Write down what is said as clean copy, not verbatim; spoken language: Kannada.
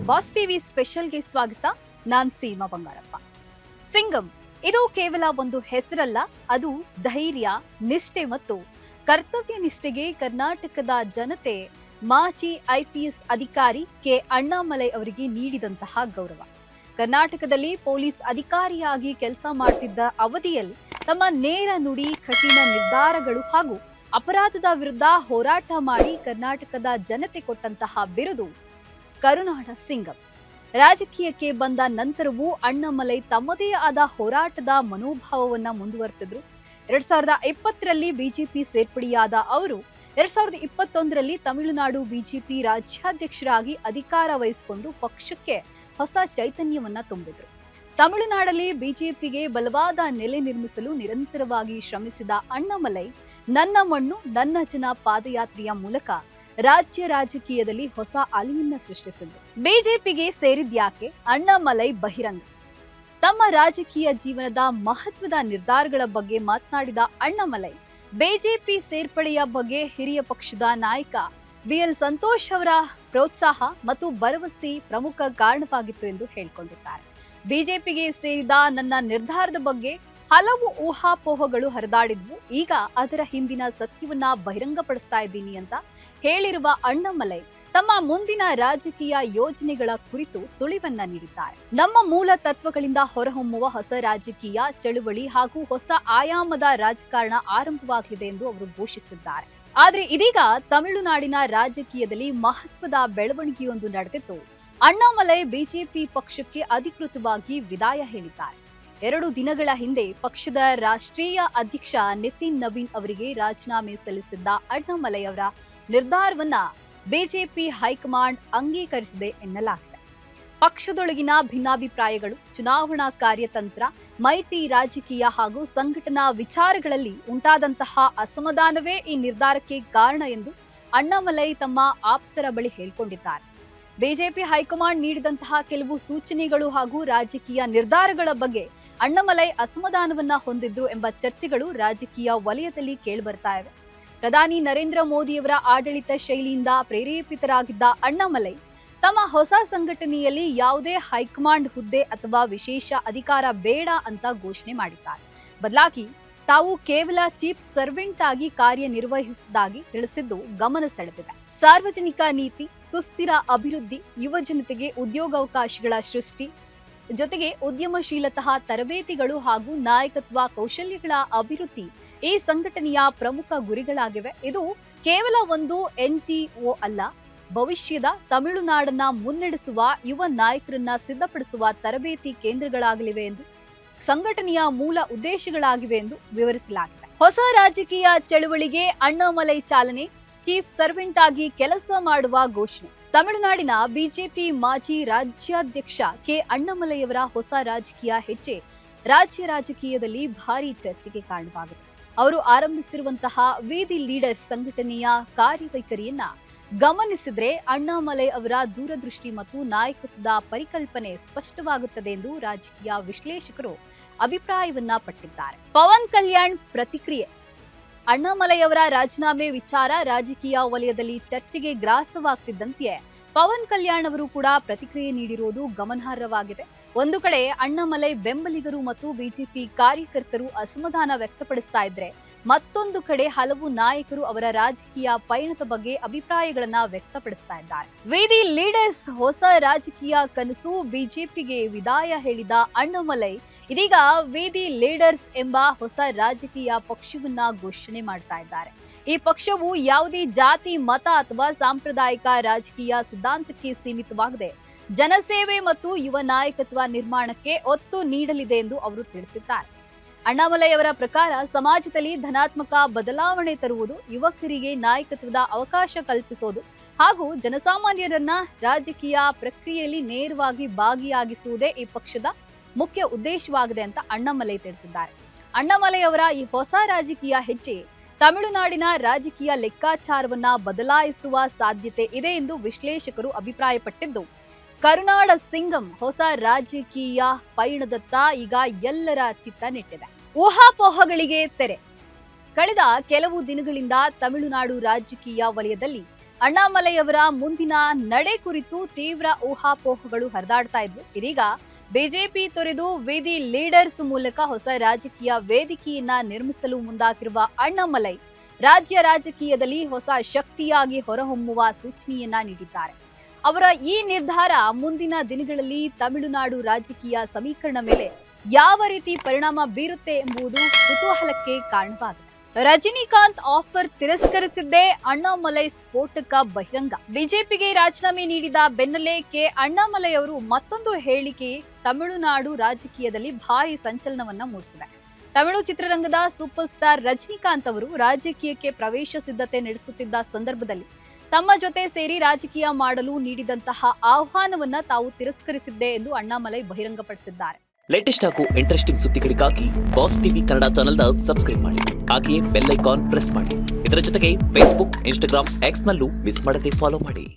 ಬಾಸ್ ಟಿವಿ ಸ್ಪೆಷಲ್ಗೆ ಸ್ವಾಗತ. ನಾನ್ ಸೀಮಾ ಬಂಗಾರಪ್ಪ. ಸಿಂಗಂ ಇದು ಕೇವಲ ಒಂದು ಹೆಸರಲ್ಲ, ಅದು ಧೈರ್ಯ, ನಿಷ್ಠೆ ಮತ್ತು ಕರ್ತವ್ಯ ನಿಷ್ಠೆಗೆ ಕರ್ನಾಟಕದ ಜನತೆ ಮಾಜಿ IPS ಅಧಿಕಾರಿ ಕೆ ಅಣ್ಣಾಮಲೈ ಅವರಿಗೆ ನೀಡಿದಂತಹ ಗೌರವ. ಕರ್ನಾಟಕದಲ್ಲಿ ಪೊಲೀಸ್ ಅಧಿಕಾರಿಯಾಗಿ ಕೆಲಸ ಮಾಡುತ್ತಿದ್ದ ಅವಧಿಯಲ್ಲಿ ತಮ್ಮ ನೇರ ನುಡಿ, ಕಠಿಣ ನಿರ್ಧಾರಗಳು ಹಾಗೂ ಅಪರಾಧದ ವಿರುದ್ಧ ಹೋರಾಟ ಮಾಡಿ ಕರ್ನಾಟಕದ ಜನತೆ ಕೊಟ್ಟಂತಹ ಬಿರುದು ಕರುನಾಡ ಸಿಂಗಂ. ರಾಜಕೀಯಕ್ಕೆ ಬಂದ ನಂತರವೂ ಅಣ್ಣಾಮಲೈ ತಮ್ಮದೇ ಆದ ಹೋರಾಟದ ಮನೋಭಾವವನ್ನ ಮುಂದುವರೆಸಿದ್ರು. 2020ರಲ್ಲಿ ಬಿಜೆಪಿ ಸೇರ್ಪಡೆಯಾದ ಅವರು 2021ರಲ್ಲಿ ತಮಿಳುನಾಡು ಬಿಜೆಪಿ ರಾಜ್ಯಾಧ್ಯಕ್ಷರಾಗಿ ಅಧಿಕಾರ ವಹಿಸಿಕೊಂಡು ಪಕ್ಷಕ್ಕೆ ಹೊಸ ಚೈತನ್ಯವನ್ನ ತುಂಬಿದ್ರು. ತಮಿಳುನಾಡಲ್ಲಿ ಬಿಜೆಪಿಗೆ ಬಲವಾದ ನೆಲೆ ನಿರ್ಮಿಸಲು ನಿರಂತರವಾಗಿ ಶ್ರಮಿಸಿದ ಅಣ್ಣಾಮಲೈ ನನ್ನ ಮಣ್ಣು ನನ್ನ ಜನ ಪಾದಯಾತ್ರೆಯ ಮೂಲಕ ರಾಜ್ಯ ರಾಜಕೀಯದಲ್ಲಿ ಹೊಸ ಅಲೆಯನ್ನ ಸೃಷ್ಟಿಸಿದ್ರು. ಬಿಜೆಪಿಗೆ ಸೇರಿದ್ಯಾಕೆ? ಅಣ್ಣಾಮಲೈ ಬಹಿರಂಗ ತಮ್ಮ ರಾಜಕೀಯ ಜೀವನದ ಮಹತ್ವದ ನಿರ್ಧಾರಗಳ ಬಗ್ಗೆ ಮಾತನಾಡಿದ ಅಣ್ಣಾಮಲೈ ಬಿಜೆಪಿ ಸೇರ್ಪಡೆಯ ಬಗ್ಗೆ ಹಿರಿಯ ಪಕ್ಷದ ನಾಯಕ BL ಸಂತೋಷ್ ಅವರ ಪ್ರೋತ್ಸಾಹ ಮತ್ತು ಭರವಸೆ ಪ್ರಮುಖ ಕಾರಣವಾಗಿತ್ತು ಎಂದು ಹೇಳಿಕೊಂಡಿದ್ದಾರೆ. ಬಿಜೆಪಿಗೆ ಸೇರಿದ ನನ್ನ ನಿರ್ಧಾರದ ಬಗ್ಗೆ ಹಲವು ಊಹಾಪೋಹಗಳು ಹರಿದಾಡಿದ್ವು. ಈಗ ಅದರ ಹಿಂದಿನ ಸತ್ಯವನ್ನ ಬಹಿರಂಗಪಡಿಸ್ತಾ ಇದ್ದೀನಿ ಅಂತ ಹೇಳಿರುವ ಅಣ್ಣಾಮಲೈ ತಮ್ಮ ಮುಂದಿನ ರಾಜಕೀಯ ಯೋಜನೆಗಳ ಕುರಿತು ಸುಳಿವನ್ನ ನೀಡಿದ್ದಾರೆ. ನಮ್ಮ ಮೂಲ ತತ್ವಗಳಿಂದ ಹೊರಹೊಮ್ಮುವ ಹೊಸ ರಾಜಕೀಯ ಚಳುವಳಿ ಹಾಗೂ ಹೊಸ ಆಯಾಮದ ರಾಜಕಾರಣ ಆರಂಭವಾಗಲಿದೆ ಎಂದು ಅವರು ಘೋಷಿಸಿದ್ದಾರೆ. ಆದ್ರೆ ಇದೀಗ ತಮಿಳುನಾಡಿನ ರಾಜಕೀಯದಲ್ಲಿ ಮಹತ್ವದ ಬೆಳವಣಿಗೆಯೊಂದು ನಡೆದಿತ್ತು. ಅಣ್ಣಾಮಲೈ ಬಿಜೆಪಿ ಪಕ್ಷಕ್ಕೆ ಅಧಿಕೃತವಾಗಿ ವಿದಾಯ ಹೇಳಿದ್ದಾರೆ. 2 ದಿನಗಳ ಹಿಂದೆ ಪಕ್ಷದ ರಾಷ್ಟ್ರೀಯ ಅಧ್ಯಕ್ಷ ನಿತಿನ್ ನವೀನ್ ಅವರಿಗೆ ರಾಜೀನಾಮೆ ಸಲ್ಲಿಸಿದ್ದ ಅಣ್ಣಾಮಲೈ ಅವರ ನಿರ್ಧಾರವನ್ನ ಬಿಜೆಪಿ ಹೈಕಮಾಂಡ್ ಅಂಗೀಕರಿಸಿದೆ ಎನ್ನಲಾಗಿದೆ. ಪಕ್ಷದೊಳಗಿನ ಭಿನ್ನಾಭಿಪ್ರಾಯಗಳು, ಚುನಾವಣಾ ಕಾರ್ಯತಂತ್ರ, ಮೈತ್ರಿ ರಾಜಕೀಯ ಹಾಗೂ ಸಂಘಟನಾ ವಿಚಾರಗಳಲ್ಲಿ ಉಂಟಾದಂತಹ ಅಸಮಾಧಾನವೇ ಈ ನಿರ್ಧಾರಕ್ಕೆ ಕಾರಣ ಎಂದು ಅಣ್ಣಾಮಲೈ ತಮ್ಮ ಆಪ್ತರ ಬಳಿ ಹೇಳಿಕೊಂಡಿದ್ದಾರೆ. ಬಿಜೆಪಿ ಹೈಕಮಾಂಡ್ ನೀಡಿದಂತಹ ಕೆಲವು ಸೂಚನೆಗಳು ಹಾಗೂ ರಾಜಕೀಯ ನಿರ್ಧಾರಗಳ ಬಗ್ಗೆ ಅಣ್ಣಾಮಲೈ ಅಸಮಾಧಾನವನ್ನ ಹೊಂದಿದ್ರು ಎಂಬ ಚರ್ಚೆಗಳು ರಾಜಕೀಯ ವಲಯದಲ್ಲಿ ಕೇಳಿಬರ್ತಾ ಇವೆ. ಪ್ರಧಾನಿ ನರೇಂದ್ರ ಮೋದಿಯವರ ಆಡಳಿತ ಶೈಲಿಯಿಂದ ಪ್ರೇರೇಪಿತರಾಗಿದ್ದ ಅಣ್ಣಾಮಲೈ ತಮ್ಮ ಹೊಸ ಸಂಘಟನೆಯಲ್ಲಿ ಯಾವುದೇ ಹೈಕಮಾಂಡ್ ಹುದ್ದೆ ಅಥವಾ ವಿಶೇಷ ಅಧಿಕಾರ ಬೇಡ ಅಂತ ಘೋಷಣೆ ಮಾಡಿದ್ದಾರೆ. ಬದಲಾಗಿ ತಾವು ಕೇವಲ ಚೀಫ್ ಸರ್ವೆಂಟ್ ಆಗಿ ಕಾರ್ಯನಿರ್ವಹಿಸಿದಾಗಿ ತಿಳಿಸಿದ್ದು ಗಮನ ಸೆಳೆದಿದೆ. ಸಾರ್ವಜನಿಕ ನೀತಿ, ಸುಸ್ಥಿರ ಅಭಿವೃದ್ಧಿ, ಯುವ ಜನತೆಗೆ ಉದ್ಯೋಗಾವಕಾಶಗಳ ಸೃಷ್ಟಿ ಜೊತೆಗೆ ಉದ್ಯಮಶೀಲತಾ ತರಬೇತಿಗಳು ಹಾಗೂ ನಾಯಕತ್ವ ಕೌಶಲ್ಯಗಳ ಅಭಿವೃದ್ಧಿ ಈ ಸಂಘಟನೆಯ ಪ್ರಮುಖ ಗುರಿಗಳಾಗಿವೆ. ಇದು ಕೇವಲ ಒಂದು NGO ಅಲ್ಲ, ಭವಿಷ್ಯದ ತಮಿಳುನಾಡನ್ನ ಮುನ್ನಡೆಸುವ ಯುವ ನಾಯಕರನ್ನ ಸಿದ್ಧಪಡಿಸುವ ತರಬೇತಿ ಕೇಂದ್ರಗಳಾಗಲಿವೆ ಎಂದು ಸಂಘಟನೆಯ ಮೂಲ ಉದ್ದೇಶಗಳಾಗಿವೆ ಎಂದು ವಿವರಿಸಲಾಗಿದೆ. ಹೊಸ ರಾಜಕೀಯ ಚಳುವಳಿಗೆ ಅಣ್ಣಾಮಲೈ ಚಾಲನೆ, ಚೀಫ್ ಸರ್ವೆಂಟ್ ಆಗಿ ಕೆಲಸ ಮಾಡುವ ಘೋಷಣೆ. ತಮಿಳುನಾಡಿನ ಬಿಜೆಪಿ ಮಾಜಿ ರಾಜ್ಯಾಧ್ಯಕ್ಷ ಕೆ ಅಣ್ಣಾಮಲೈಯವರ ಹೊಸ ರಾಜಕೀಯ ಹೆಜ್ಜೆ ರಾಜ್ಯ ರಾಜಕೀಯದಲ್ಲಿ ಭಾರಿ ಚರ್ಚೆಗೆ ಕಾರಣವಾಗಿದೆ. ಅವರು ಆರಂಭಿಸಿರುವಂತಹ ವಿ-ದಿ ಲೀಡರ್ಸ್ ಸಂಘಟನೆಯ ಕಾರ್ಯವೈಖರಿಯನ್ನ ಗಮನಿಸಿದ್ರೆ ಅಣ್ಣಾಮಲೈ ಅವರ ದೂರದೃಷ್ಟಿ ಮತ್ತು ನಾಯಕತ್ವದ ಪರಿಕಲ್ಪನೆ ಸ್ಪಷ್ಟವಾಗುತ್ತದೆ ಎಂದು ರಾಜಕೀಯ ವಿಶ್ಲೇಷಕರು ಅಭಿಪ್ರಾಯವನ್ನ ಪಟ್ಟಿದ್ದಾರೆ. ಪವನ್ ಕಲ್ಯಾಣ್ ಪ್ರತಿಕ್ರಿಯೆ. ಅಣ್ಣಾಮಲೈ ಅವರ ರಾಜೀನಾಮೆ ವಿಚಾರ ರಾಜಕೀಯ ವಲಯದಲ್ಲಿ ಚರ್ಚೆಗೆ ಗ್ರಾಸವಾಗ್ತಿದ್ದಂತೆಯೇ ಪವನ್ ಕಲ್ಯಾಣ್ ಅವರು ಕೂಡ ಪ್ರತಿಕ್ರಿಯೆ ನೀಡಿರುವುದು ಗಮನಾರ್ಹವಾಗಿದೆ. ಒಂದು ಕಡೆ ಅಣ್ಣಾಮಲೈ ಬೆಂಬಲಿಗರು ಮತ್ತು ಬಿಜೆಪಿ ಕಾರ್ಯಕರ್ತರು ಅಸಮಾಧಾನ ವ್ಯಕ್ತಪಡಿಸ್ತಾ ಇದ್ರೆ, ಮತ್ತೊಂದು ಕಡೆ ಹಲವು ನಾಯಕರು ಅವರ ರಾಜಕೀಯ ಪಯಣದ ಬಗ್ಗೆ ಅಭಿಪ್ರಾಯಗಳನ್ನ ವ್ಯಕ್ತಪಡಿಸ್ತಾ ಇದ್ದಾರೆ. ವಿ-ದಿ ಲೀಡರ್ಸ್ ಹೊಸ ರಾಜಕೀಯ ಕನಸು. ಬಿಜೆಪಿಗೆ ವಿದಾಯ ಹೇಳಿದ ಅಣ್ಣಾಮಲೈ ಇದೀಗ ವಿ-ದಿ ಲೀಡರ್ಸ್ ಎಂಬ ಹೊಸ ರಾಜಕೀಯ ಪಕ್ಷವನ್ನ ಘೋಷಣೆ ಮಾಡ್ತಾ ಇದ್ದಾರೆ. ಈ ಪಕ್ಷವು ಯಾವುದೇ ಜಾತಿ, ಮತ ಅಥವಾ ಸಾಂಪ್ರದಾಯಿಕ ರಾಜಕೀಯ ಸಿದ್ಧಾಂತಕ್ಕೆ ಸೀಮಿತವಾಗದೆ ಜನಸೇವೆ ಮತ್ತು ಯುವ ನಾಯಕತ್ವ ನಿರ್ಮಾಣಕ್ಕೆ ಒತ್ತು ನೀಡಲಿದೆ ಎಂದು ಅವರು ತಿಳಿಸಿದ್ದಾರೆ. ಅಣ್ಣಾಮಲೈ ಅವರ ಪ್ರಕಾರ ಸಮಾಜದಲ್ಲಿ ಧನಾತ್ಮಕ ಬದಲಾವಣೆ ತರುವುದು, ಯುವಕರಿಗೆ ನಾಯಕತ್ವದ ಅವಕಾಶ ಕಲ್ಪಿಸುವುದು ಹಾಗೂ ಜನಸಾಮಾನ್ಯರನ್ನ ರಾಜಕೀಯ ಪ್ರಕ್ರಿಯೆಯಲ್ಲಿ ನೇರವಾಗಿ ಭಾಗಿಯಾಗಿಸುವುದೇ ಈ ಪಕ್ಷದ ಮುಖ್ಯ ಉದ್ದೇಶವಾಗಿದೆ ಅಂತ ಅಣ್ಣಾಮಲೈ ತಿಳಿಸಿದ್ದಾರೆ. ಅಣ್ಣಾಮಲೈ ಅವರ ಈ ಹೊಸ ರಾಜಕೀಯ ಹೆಜ್ಜೆ ತಮಿಳುನಾಡಿನ ರಾಜಕೀಯ ಲೆಕ್ಕಾಚಾರವನ್ನ ಬದಲಾಯಿಸುವ ಸಾಧ್ಯತೆ ಇದೆ ಎಂದು ವಿಶ್ಲೇಷಕರು ಅಭಿಪ್ರಾಯಪಟ್ಟಿದ್ದು, ಕರುನಾಡ ಸಿಂಗಂ ಹೊಸ ರಾಜಕೀಯ ಪಯಣದತ್ತ ಈಗ ಎಲ್ಲರ ಚಿತ್ತ ನೆಟ್ಟಿದೆ. ಊಹಾಪೋಹಗಳಿಗೆ ತೆರೆ. ಕಳೆದ ಕೆಲವು ದಿನಗಳಿಂದ ತಮಿಳುನಾಡು ರಾಜಕೀಯ ವಲಯದಲ್ಲಿ ಅಣ್ಣಾಮಲೈಯವರ ಮುಂದಿನ ನಡೆ ಕುರಿತು ತೀವ್ರ ಊಹಾಪೋಹಗಳು ಹರಿದಾಡ್ತಾ ಇದ್ವು. ಇದೀಗ ಬಿಜೆಪಿ ತೊರೆದು ವೇದಿ ಲೀಡರ್ಸ್ ಮೂಲಕ ಹೊಸ ರಾಜಕೀಯ ವೇದಿಕೆಯನ್ನ ನಿರ್ಮಿಸಲು ಮುಂದಾಗಿರುವ ಅಣ್ಣಾಮಲೈ ರಾಜ್ಯ ರಾಜಕೀಯದಲ್ಲಿ ಹೊಸ ಶಕ್ತಿಯಾಗಿ ಹೊರಹೊಮ್ಮುವ ಸೂಚನೆಯನ್ನ ನೀಡಿದ್ದಾರೆ. ಅವರ ಈ ನಿರ್ಧಾರ ಮುಂದಿನ ದಿನಗಳಲ್ಲಿ ತಮಿಳುನಾಡು ರಾಜಕೀಯ ಸಮೀಕರಣ ಮೇಲೆ ಯಾವ ರೀತಿ ಪರಿಣಾಮ ಬೀರುತ್ತೆ ಎಂಬುದು ಕುತೂಹಲಕ್ಕೆ ಕಾರಣವಾಗಿದೆ. ರಜನಿಕಾಂತ್ ಆಫರ್ ತಿರಸ್ಕರಿಸಿದ್ದೇ ಅಣ್ಣಾಮಲೈ ಸ್ಫೋಟಕ ಬಹಿರಂಗ. ಬಿಜೆಪಿಗೆ ರಾಜೀನಾಮೆ ನೀಡಿದ ಬೆನ್ನಲ್ಲೇ ಅಣ್ಣಾಮಲೈ ಅವರು ಮತ್ತೊಂದು ಹೇಳಿಕೆ ತಮಿಳುನಾಡು ರಾಜಕೀಯದಲ್ಲಿ ಭಾರಿ ಸಂಚಲನವನ್ನ ಮೂಡಿಸಿದೆ. ತಮಿಳು ಚಿತ್ರರಂಗದ ಸೂಪರ್ ಸ್ಟಾರ್ ರಜನಿಕಾಂತ್ ಅವರು ರಾಜಕೀಯಕ್ಕೆ ಪ್ರವೇಶ ಸಿದ್ಧತೆ ನಡೆಸುತ್ತಿದ್ದ ಸಂದರ್ಭದಲ್ಲಿ ತಮ್ಮ ಜೊತೆ ಸೇರಿ ರಾಜಕೀಯ ಮಾಡಲು ನೀಡಿದಂತಹ ಆಹ್ವಾನವನ್ನ ತಾವು ತಿರಸ್ಕರಿಸಿದ್ದೆ ಎಂದು ಅಣ್ಣಾಮಲೈ ಬಹಿರಂಗಪಡಿಸಿದ್ದಾರೆ. ಲೇಟೆಸ್ಟ್ ಹಾಗೂ ಇಂಟ್ರೆಸ್ಟಿಂಗ್ ಸುದ್ದಿಗಳಿಗಾಗಿ ಬಾಸ್ ಟಿವಿ ಕನ್ನಡ ಚಾನೆಲ್ನ ಸಬ್ಸ್ಕ್ರೈಬ್ ಮಾಡಿ. ಹಾಗೆಯೇ ಬೆಲ್ ಐಕಾನ್ ಪ್ರೆಸ್ ಮಾಡಿ. ಇದರ ಜೊತೆಗೆ ಫೇಸ್ಬುಕ್, ಇನ್ಸ್ಟಾಗ್ರಾಮ್, ಎಕ್ಸ್ ನಲ್ಲೂ ಮಿಸ್ ಮಾಡದೆ ಫಾಲೋ ಮಾಡಿ.